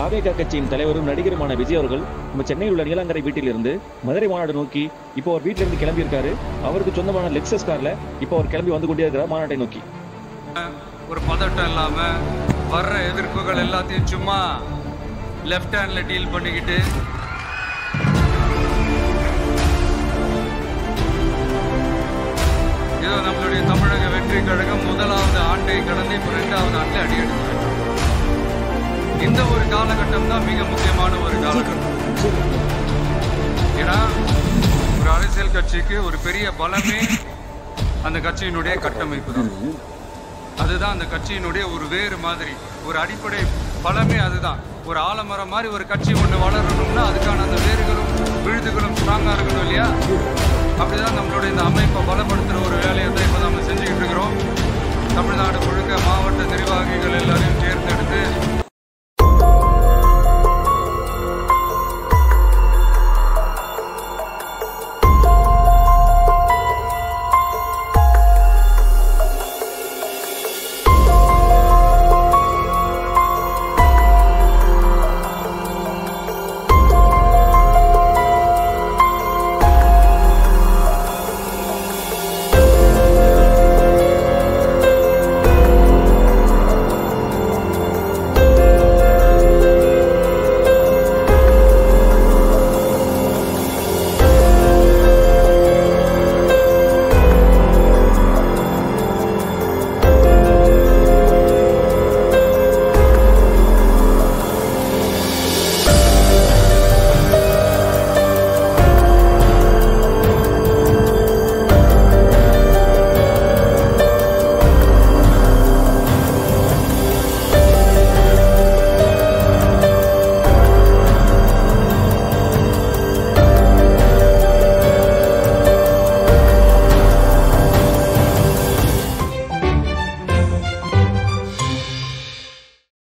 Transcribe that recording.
தாவேகா கட்சியின் தலைவரும் நடிகருமான விஜய் அவர்கள் நம்ம சென்னையில் உள்ள நீலாங்கரை வீட்டிலிருந்து மதுரை மாநாடு நோக்கி இப்போ அவர் வீட்டில இருந்து கிளம்பி இருக்காரு. அவருக்கு சொந்தமான லெக்ஸஸ் கார்ல இப்போ அவர் கிளம்பி வந்து கொண்டே இருக்கிற மாநாட்டை நோக்கி. ஒரு பதட்டம் இல்லாம வர்ற எதிர்ப்புகள் எல்லாத்தையும் சும்மா லெஃப்ட் ஹேண்ட்ல டீல் பண்ணிக்கிட்டு ஏதோ நம்மளுடைய தமிழக வெற்றி கழகம் முதலாவது ஆண்டை கடந்து இப்போ 2வது ஆண்டில் அடி எடுக்கிறது. இந்த ஒரு காலகட்டம் தான் மிக முக்கியமான ஒரு காலகட்டம். ஏன்னா ஒரு அரசியல் கட்சிக்கு ஒரு பெரிய பலமே அந்த கட்சியினுடைய கட்டமைப்பு தான். அதுதான் அந்த கட்சியினுடைய ஒரு வேறு மாதிரி ஒரு அடிப்படை பலமே அதுதான். ஒரு ஆலமரம் மாதிரி ஒரு கட்சி ஒன்று வளரணும்னா அதுக்கான அந்த வேறு